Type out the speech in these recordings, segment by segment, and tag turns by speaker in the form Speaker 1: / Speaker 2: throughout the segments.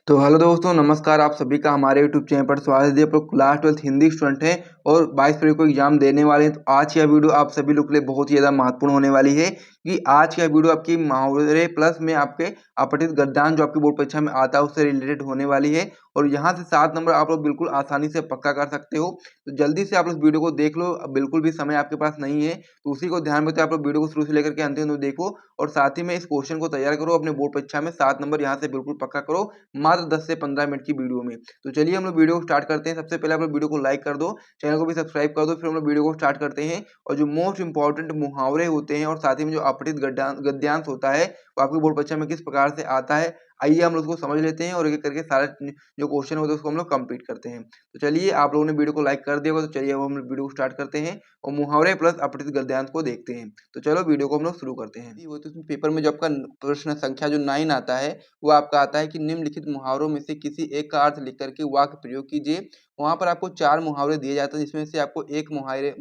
Speaker 1: तो हेलो दोस्तों, नमस्कार। आप सभी का हमारे यूट्यूब चैनल पर स्वागत है। यदि आप लोग क्लास 12th हिंदी स्टूडेंट हैं और 22 फरवरी को एग्जाम देने वाले हैं, तो आज की यह वीडियो आप सभी लोग के लिए बहुत ही ज़्यादा महत्वपूर्ण होने वाली है कि आज की यह वीडियो आपकी मुहावरे प्लस में आपके अपठित गद्यांश जो आपकी बोर्ड परीक्षा में आता है उससे रिलेटेड होने वाली है और यहाँ से 7 नंबर आप लोग बिल्कुल आसानी से पक्का कर सकते हो। तो जल्दी से आप लोग वीडियो को देख लो, बिल्कुल भी समय आपके पास नहीं है, तो उसी को ध्यान में रखते आप लोग वीडियो को शुरू से लेकर के अंतिम तक देखो और साथ ही में इस क्वेश्चन को तैयार करो। अपने बोर्ड परीक्षा में 7 नंबर यहाँ से बिल्कुल पक्का करो मात्र 10 से 15 मिनट की वीडियो में। तो चलिए हम लोग वीडियो को स्टार्ट करते हैं। सबसे पहले आप लोग वीडियो को लाइक कर दो, चैनल को भी सब्सक्राइब कर दो, फिर हम लोग वीडियो को स्टार्ट करते हैं। और जो मोस्ट इंपॉर्टेंट मुहावरे होते हैं और साथ ही में जो अपठित गद्यांश होता है वो आपकी बोर्ड परीक्षा में किस प्रकार से आता है, आइए हम लोग उसको समझ लेते हैं और एक एक करके सारे जो क्वेश्चन होते हैं उसको हम लोग कंप्लीट करते हैं। तो चलिए, आप लोगों ने वीडियो को लाइक कर दिया होगा, तो चलिए अब हम वीडियो को स्टार्ट करते हैं और मुहावरे प्लस अपठित गद्यांश को देखते हैं। तो चलो वीडियो को हम लोग शुरू करते हैं। वो तो इसमें पेपर में जो आपका प्रश्न संख्या जो 9 आता है वो आपका आता है कि निम्नलिखित मुहावरों में से किसी एक का अर्थ लिख करके वाक्य प्रयोग कीजिए। वहां पर आपको 4 मुहावरे दिए जाते हैं जिसमें से आपको एक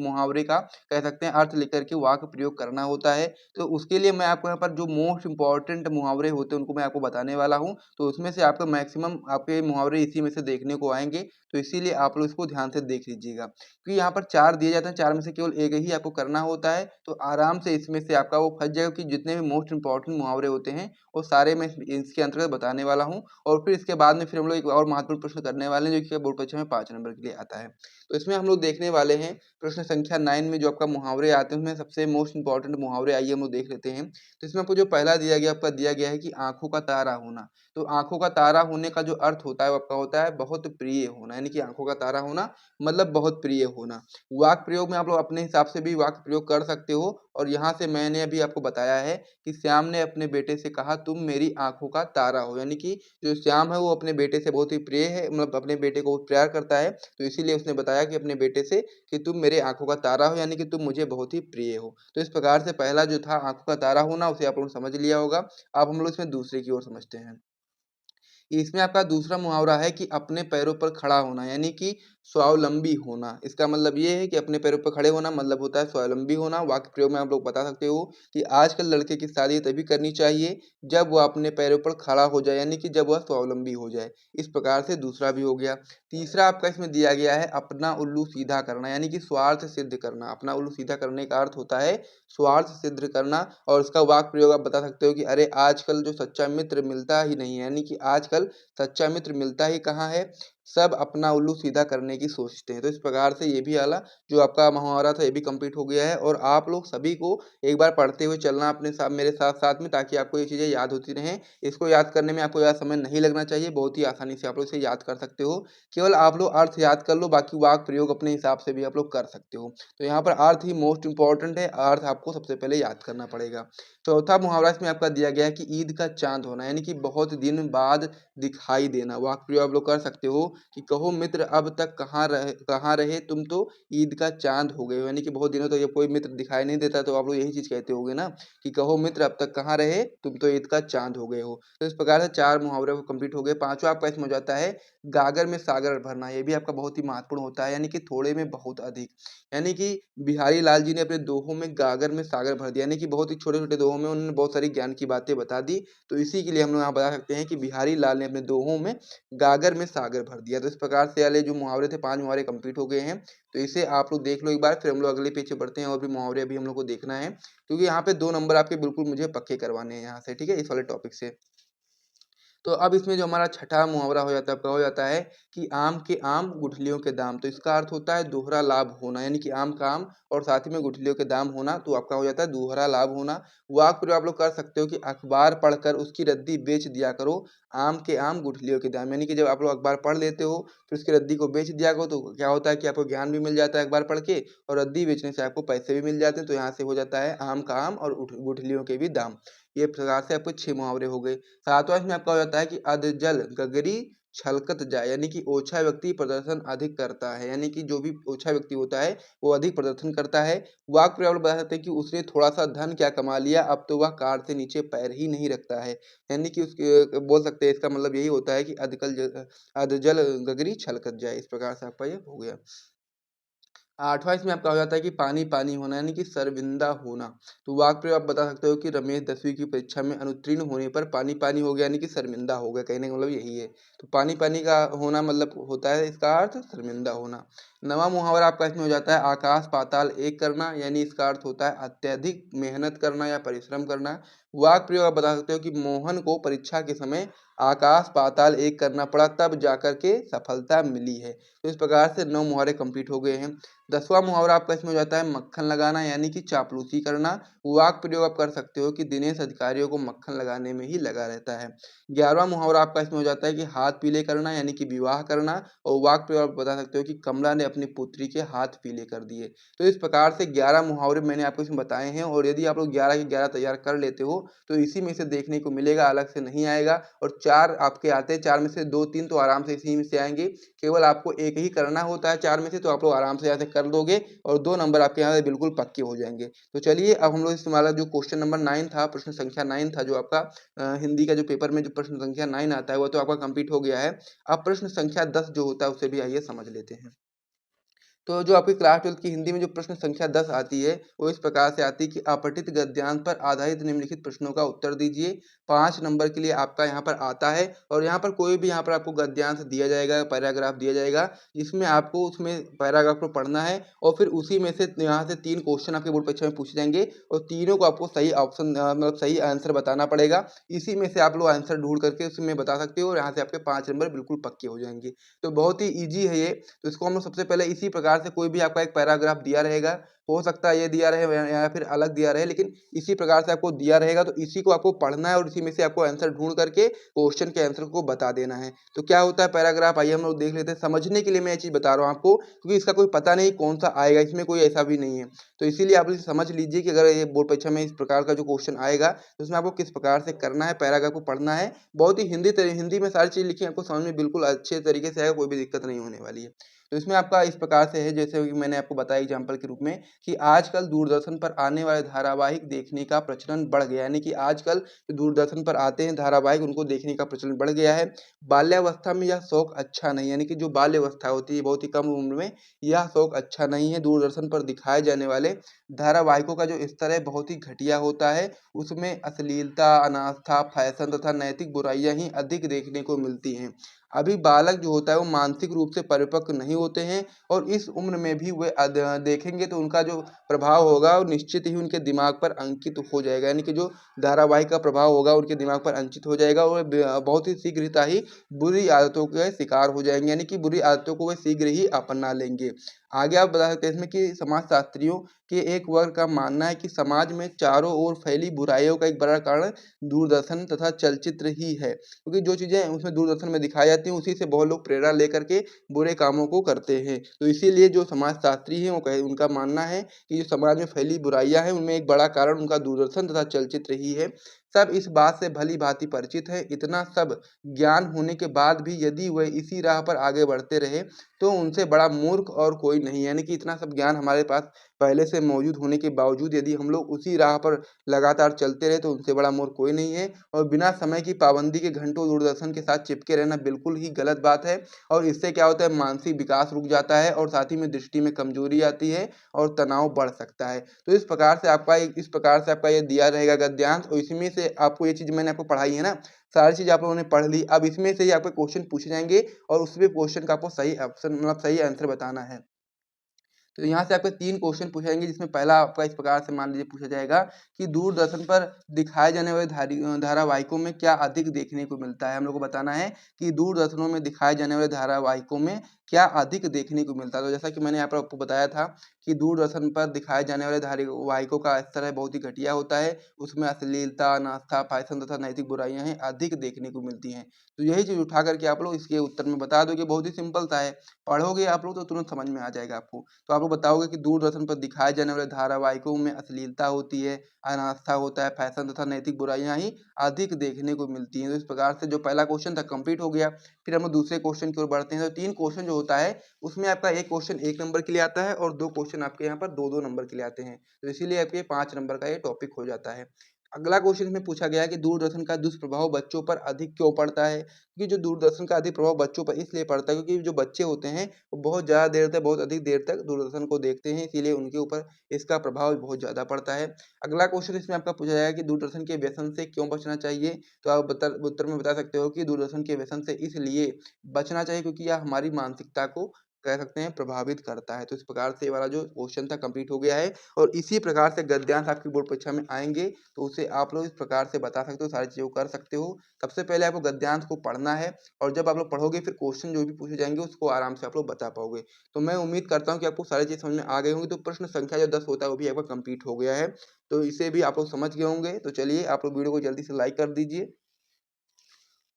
Speaker 1: मुहावरे का कह सकते हैं अर्थ लिख करके वाक्य प्रयोग करना होता है। तो उसके लिए मैं आपको यहाँ पर जो मोस्ट इंपॉर्टेंट मुहावरे होते हैं उनको मैं आपको बताने वाला हूँ। तो उसमें से आपका मैक्सिमम आपके मुहावरे इसी में से देखने को आएंगे, तो इसीलिए आप लोग इसको ध्यान से देख लीजिएगा क्योंकि यहाँ पर 4 दिए जाते हैं, 4 में से केवल एक ही आपको करना होता है। तो आराम से इसमें से आपका वो फंस जाएगा कि जितने भी मोस्ट इंपॉर्टेंट मुहावरे होते हैं वो सारे मैं इसके अंतर्गत बताने वाला हूँ और फिर इसके बाद में फिर हम लोग एक और महत्वपूर्ण प्रश्न करने वाले हैं जो कि बोर्ड परीक्षा में 5 नंबर के लिए आता है। तो इसमें हम लोग देखने वाले हैं प्रश्न संख्या 9 में जो आपका मुहावरे आते हैं उसमें सबसे मोस्ट इंपॉर्टेंट मुहावरे आइए हम लोग देख लेते हैं। तो इसमें आपको जो पहला आपका दिया गया है कि आंखों का तारा होना। तो आंखों का तारा होने का जो अर्थ होता है वो आपका होता है बहुत प्रिय होना, यानी कि आंखों का तारा होना मतलब बहुत प्रिय होना। वाक्य प्रयोग में आप लोग अपने हिसाब से भी वाक्य प्रयोग कर सकते हो और यहाँ से मैंने अभी आपको बताया है कि श्याम ने अपने बेटे से कहा तुम मेरी आंखों का तारा हो, यानी कि जो श्याम है वो अपने बेटे से बहुत ही प्रिय है, मतलब अपने बेटे को प्यार करता है, तो इसीलिए उसने बताया कि अपने बेटे से कि तुम मेरे आंखों का तारा हो, यानी कि तुम मुझे बहुत ही प्रिय हो। तो इस प्रकार से पहला जो था आंखों का तारा होना उसे आप लोग समझ लिया होगा। अब हम लोग इसमें दूसरे की ओर समझते हैं। इसमें आपका दूसरा मुहावरा है कि अपने पैरों पर खड़ा होना, यानी कि स्वावलंबी होना। इसका मतलब ये है कि अपने पैरों पर खड़े होना मतलब होता है स्वावलंबी होना। वाक्य प्रयोग में आप लोग बता सकते हो कि आजकल लड़के की शादी तभी करनी चाहिए जब वह अपने पैरों पर खड़ा हो जाए, यानी कि जब वह स्वावलंबी हो जाए। इस प्रकार से दूसरा भी हो गया। तीसरा आपका इसमें दिया गया है अपना उल्लू सीधा करना, यानी कि स्वार्थ सिद्ध करना। अपना उल्लू सीधा करने का अर्थ होता है स्वार्थ सिद्ध करना और इसका वाक्य प्रयोग आप बता सकते हो कि अरे आजकल जो सच्चा मित्र मिलता ही नहीं है, यानी कि आजकल सच्चा मित्र मिलता ही कहाँ है, सब अपना उल्लू सीधा करने की सोचते हैं। तो इस प्रकार से ये भी वाला जो आपका मुहावरा था ये भी कंप्लीट हो गया है और आप लोग सभी को एक बार पढ़ते हुए चलना अपने साथ मेरे साथ साथ में, ताकि आपको ये चीज़ें याद होती रहें। इसको याद करने में आपको ज़्यादा समय नहीं लगना चाहिए, बहुत ही आसानी से आप लोग इसे याद कर सकते हो। केवल आप लोग अर्थ याद कर लो, बाकी वाक्य प्रयोग अपने हिसाब से भी आप लोग कर सकते हो। तो यहाँ पर अर्थ ही मोस्ट इंपॉर्टेंट है, अर्थ आपको सबसे पहले याद करना पड़ेगा। चौथा मुहावरा इसमें आपका दिया गया है कि ईद का चाँद होना, यानी कि बहुत दिन बाद दिखाई देना। वाक्य प्रयोग आप लोग कर सकते हो कि कहो मित्र अब तक कहाँ रहे तुम तो ईद का चाँद हो गए हो, यानी कि बहुत दिनों तक जब कोई मित्र दिखाई नहीं देता तो आप लोग यही चीज़ कहते होगे ना कि कहो मित्र अब तक कहाँ रहे तुम तो ईद का चाँद हो गए हो। तो इस प्रकार से 4 मुहावरे कंप्लीट हो गए। पाँचवा आपका इसमें हो जाता है गागर में सागर भरना। ये भी आपका बहुत ही महत्वपूर्ण होता है, यानी कि थोड़े में बहुत अधिक। यानी कि बिहारी लाल जी ने अपने दोहों में गागर में सागर भर दिया, यानी कि बहुत ही छोटे-छोटे दोहों में उन्होंने बहुत सारी ज्ञान की बातें बता दी। तो इसी के लिए हम लोग यहाँ बता सकते हैं कि बिहारी लाल ने अपने दोहों में गागर में सागर भर दिया। तो इस प्रकार से वाले जो मुहावरे थे 5 मुहावरे कंप्लीट हो गए हैं। तो इसे आप लोग देख लो एक बार, फिर हम लोग अगले पेज पे बढ़ते हैं और भी मुहावरे अभी हम लोग को देखना है क्योंकि यहाँ पे 2 नंबर आपके बिल्कुल मुझे पक्के करवाने हैं यहाँ से, ठीक है? इस वाले टॉपिक से। तो अब इसमें जो हमारा छठा मुहावरा हो जाता है आपका हो जाता है कि आम के आम गुठलियों के दाम। तो इसका अर्थ होता है दोहरा लाभ होना, यानी कि आम का आम और साथ ही में गुठलियों के दाम होना, तो आपका हो जाता है दोहरा लाभ होना। वाक्य प्रयोग आप लोग कर सकते हो कि अखबार पढ़कर उसकी रद्दी बेच दिया करो, आम के आम गुठलियों के दाम। यानी कि जब आप लोग अखबार पढ़ लेते हो फिर उसकी रद्दी को बेच दिया करो तो क्या होता है कि आपको ज्ञान भी मिल जाता है अखबार पढ़ के और रद्दी बेचने से आपको पैसे भी मिल जाते हैं। तो यहाँ से हो जाता है आम का आम और गुठलियों के भी दाम। ये प्रकार से आपको 6 मुहावरे हो गए। सातवां इसमें आपका हो जाता है कि अधजल गगरी छलकत जाए, यानी कि ओछा व्यक्ति प्रदर्शन अधिक करता है, यानी कि जो भी ओछा व्यक्ति होता है वो अधिक प्रदर्शन करता है। वाक्य प्रयोग बता सकते हैं कि उसने थोड़ा सा धन क्या कमा लिया, अब तो वह कार से नीचे पैर ही नहीं रखता है, यानी कि उसके बोल सकते हैं इसका मतलब यही होता है कि अधजल गगरी छलकत जाए। इस प्रकार से आपका ये हो गया। 8वां इसमें आपका हो जाता है कि पानी पानी होना यानी कि शर्मिंदा होना। तो वाक्य प्रयोग आप बता सकते हो कि रमेश 10वीं की परीक्षा में अनुत्तीर्ण होने पर पानी पानी हो गया यानी कि शर्मिंदा हो गया, कहने का मतलब यही है। तो पानी पानी का होना मतलब होता है इसका अर्थ शर्मिंदा होना। 9वां मुहावरा आपका इसमें हो जाता है आकाश पाताल एक करना, यानी इसका अर्थ होता है अत्यधिक मेहनत करना या परिश्रम करना। वाक्य प्रयोग आप बता सकते हो कि मोहन को परीक्षा के समय आकाश पाताल एक करना पड़ा, तब जाकर के सफलता मिली है। तो इस प्रकार से 9 मुहावरे कंप्लीट हो गए हैं। 10वां मुहावरा आपका इसमें हो जाता है मक्खन लगाना यानी कि चापलूसी करना। वाक्य प्रयोग आप कर सकते हो कि दिनेश अधिकारियों को मक्खन लगाने में ही लगा रहता है। 11वां मुहावरा आपका इसमें हो जाता है कि हाथ पीले करना यानी कि विवाह करना, और वाक्य प्रयोग आप बता सकते हो कि कमला ने अपनी पुत्री के हाथ पीले कर दिए। तो इस प्रकार से 11 मुहावरे मैंने आपको इसमें बताए हैं, और यदि आप लोग 11 के 11 तैयार कर लेते हो तो इसी में से देखने को मिलेगा, अलग से नहीं आएगा। और 4 आपके आते हैं, 4 में से 2-3 तो आराम से इसी में से आएंगे। केवल आपको एक ही करना होता है 4 में से, तो आप लोग आराम से यहाँ से कर दोगे और 2 नंबर आपके यहाँ से बिल्कुल पक्के हो जाएंगे। तो चलिए अब हम लोग इस वाला जो क्वेश्चन नंबर 9 था, प्रश्न संख्या 9 था, जो आपका हिंदी का जो पेपर में जो प्रश्न संख्या 9 आता है वो तो आपका कंप्लीट हो गया है। अब प्रश्न संख्या 10 जो होता है उसे भी आइए समझ लेते हैं। तो जो आपकी क्लास 12 की हिंदी में जो प्रश्न संख्या 10 आती है वो इस प्रकार से आती है कि अपठित गद्यांश पर आधारित निम्नलिखित प्रश्नों का उत्तर दीजिए। 5 नंबर के लिए आपका यहाँ पर आता है, और यहाँ पर कोई भी यहाँ पर आपको गद्यांश दिया जाएगा, पैराग्राफ दिया जाएगा, जिसमें आपको उसमें पैराग्राफ को पढ़ना है, और फिर उसी में से यहाँ से 3 क्वेश्चन आपके बोर्ड परीक्षा में पूछे जाएंगे, और तीनों को आपको सही ऑप्शन मतलब सही आंसर बताना पड़ेगा। इसी में से आप लोग आंसर ढूंढ करके उसमें बता सकते हो, और यहाँ से आपके 5 नंबर बिल्कुल पक्के हो जाएंगे। तो बहुत ही ईजी है ये। तो इसको हम लोग सबसे पहले इसी प्रकार से, कोई भी आपका एक पैराग्राफ दिया रहेगा, हो सकता है ये दिया रहे या फिर अलग दिया रहे, लेकिन इसी प्रकार से आपको दिया रहेगा, तो इसी को आपको पढ़ना है और इसी में से आपको आंसर ढूंढ करके क्वेश्चन के आंसर को बता देना है। तो क्या होता है पैराग्राफ, आइए हम लोग देख लेते हैं। समझने के लिए मैं ये चीज़ बता रहा हूँ आपको, क्योंकि इसका कोई पता नहीं कौन सा आएगा, इसमें कोई ऐसा भी नहीं है। तो इसीलिए आप इसे समझ लीजिए कि अगर ये बोर्ड परीक्षा में इस प्रकार का जो क्वेश्चन आएगा तो उसमें आपको किस प्रकार से करना है, पैराग्राफ को पढ़ना है। बहुत ही हिंदी में सारी चीज़ लिखी है, आपको समझ में बिल्कुल अच्छे तरीके से आएगा, कोई भी दिक्कत नहीं होने वाली है। तो इसमें आपका इस प्रकार से है, जैसे कि मैंने आपको बताया एग्जाम्पल के रूप में, कि आजकल दूरदर्शन पर आने वाले धारावाहिक देखने का प्रचलन बढ़ गया, यानी कि आजकल जो दूरदर्शन पर आते हैं धारावाहिक, उनको देखने का प्रचलन बढ़ गया है। बाल्यावस्था में यह शौक अच्छा नहीं, यानी कि जो बाल्यावस्था होती है बहुत ही कम उम्र में, यह शौक अच्छा नहीं है। दूरदर्शन पर दिखाए जाने वाले धारावाहिकों का जो स्तर है बहुत ही घटिया होता है। उसमें अश्लीलता, अनास्था, फैशन तथा नैतिक बुराइयां ही अधिक देखने को मिलती हैं। अभी बालक जो होता है वो मानसिक रूप से परिपक्व नहीं होते हैं, और इस उम्र में भी वे देखेंगे तो उनका जो प्रभाव होगा वो निश्चित ही उनके दिमाग पर अंकित हो जाएगा, यानी कि जो धारावाहिक का प्रभाव होगा उनके दिमाग पर अंकित हो जाएगा, और बहुत ही शीघ्रता ही बुरी आदतों के शिकार हो जाएंगे, यानी कि बुरी आदतों को वे शीघ्र ही अपना लेंगे। आगे आप बता सकते हैं इसमें कि समाजशास्त्रियों के एक वर्ग का मानना है कि समाज में चारों ओर फैली बुराइयों का एक बड़ा कारण दूरदर्शन तथा चलचित्र ही है, क्योंकि जो चीज़ें उसमें दूरदर्शन में दिखाई जाती हैं उसी से बहुत लोग प्रेरणा लेकर के बुरे कामों को करते हैं। तो इसीलिए जो समाजशास्त्री हैं वो उनका मानना है कि जो समाज में फैली बुराइयां हैं उनमें एक बड़ा कारण उनका दूरदर्शन तथा चलचित्र ही है। सब इस बात से भली भांति परिचित है। इतना सब ज्ञान होने के बाद भी यदि वह इसी राह पर आगे बढ़ते रहे तो उनसे बड़ा मूर्ख और कोई नहीं है, यानी कि इतना सब ज्ञान हमारे पास पहले से मौजूद होने के बावजूद यदि हम लोग उसी राह पर लगातार चलते रहे तो उनसे बड़ा मूर्ख कोई नहीं है। और बिना समय की पाबंदी के घंटों दूरदर्शन के साथ चिपके रहना बिल्कुल ही गलत बात है, और इससे क्या होता है मानसिक विकास रुक जाता है, और साथ ही में दृष्टि में कमजोरी आती है और तनाव बढ़ सकता है। तो इस प्रकार से आपका ये दिया रहेगा गद्यांश, और इसमें से आपको ये चीज़ मैंने आपको पढ़ाई है ना, सारी चीज़ आप लोगों ने पढ़ ली। अब इसमें से ही आपके क्वेश्चन पूछे जाएंगे, और उसमें क्वेश्चन का आपको सही ऑप्शन मतलब सही आंसर बताना है। तो यहाँ से आपके 3 क्वेश्चन पूछे जाएंगे, जिसमें पहला आपका इस प्रकार से मान लीजिए पूछा जाएगा कि दूरदर्शन पर दिखाए जाने वाले धारावाहिकों में क्या अधिक देखने को मिलता है। हम लोग को बताना है कि दूरदर्शनों में दिखाए जाने वाले धारावाहिकों में क्या अधिक देखने को मिलता है। तो जैसा कि मैंने यहाँ पर आपको बताया था कि दूरदर्शन पर दिखाए जाने वाले धारावाहिकों का स्तर है बहुत ही घटिया होता है। उसमें अश्लीलता, अनास्था, फैशन तथा नैतिक बुराइयां हैं अधिक देखने को मिलती हैं। तो यही चीज़ उठा करके आप लोग इसके उत्तर में बता दो कि बहुत ही सिंपल सा है। पढ़ोगे आप लोग तो तुरंत समझ में आ जाएगा आपको। तो आप लोग बताओगे कि दूरदर्शन पर दिखाए जाने वाले धारावाहिकों में अश्लीलता होती है, अनास्था होता है, फैशन तथा नैतिक बुराइयां ही अधिक देखने को मिलती हैं। तो इस प्रकार से जो पहला क्वेश्चन था कंप्लीट हो गया। फिर हम लोग दूसरे क्वेश्चन की ओर बढ़ते हैं। तो 3 क्वेश्चन जो होता है उसमें आपका एक क्वेश्चन 1 नंबर के लिए आता है, और 2 क्वेश्चन आपके यहाँ पर 2-2 नंबर के लिए आते हैं। तो इसीलिए आपके 5 नंबर का ये टॉपिक हो जाता है। अगला क्वेश्चन इसमें पूछा गया है कि दूरदर्शन का दुष्प्रभाव बच्चों पर अधिक क्यों पड़ता है? क्योंकि जो दूरदर्शन का अधिक प्रभाव बच्चों पर इसलिए पड़ता है क्योंकि जो बच्चे होते हैं वो बहुत ज़्यादा देर तक, बहुत अधिक देर तक दूरदर्शन को देखते हैं, इसीलिए उनके ऊपर इसका प्रभाव बहुत ज़्यादा पड़ता है। अगला क्वेश्चन इसमें आपका पूछा जाएगा कि दूरदर्शन के व्यसन से क्यों बचना चाहिए? तो आप उत्तर में बता सकते हो कि दूरदर्शन के व्यसन से इसलिए बचना चाहिए क्योंकि यह हमारी मानसिकता को कह सकते हैं प्रभावित करता है। तो इस प्रकार से ये वाला जो क्वेश्चन था कंप्लीट हो गया है और इसी प्रकार से गद्यांश आपकी बोर्ड परीक्षा में आएँगे, तो उसे आप लोग इस प्रकार से बता सकते हो, सारी चीज़ों को कर सकते हो। सबसे पहले आपको गद्यांश को पढ़ना है और जब आप लोग पढ़ोगे फिर क्वेश्चन जो भी पूछे जाएँगे उसको आराम से आप लोग बता पाओगे। तो मैं उम्मीद करता हूँ कि आपको सारी चीज़ समझ में आ गई होंगी, तो प्रश्न संख्या जो 10 होता है वो भी आपका कंप्लीट हो गया है। तो इसे भी आप लोग समझ गए होंगे। तो चलिए आप लोग वीडियो को जल्दी से लाइक कर दीजिए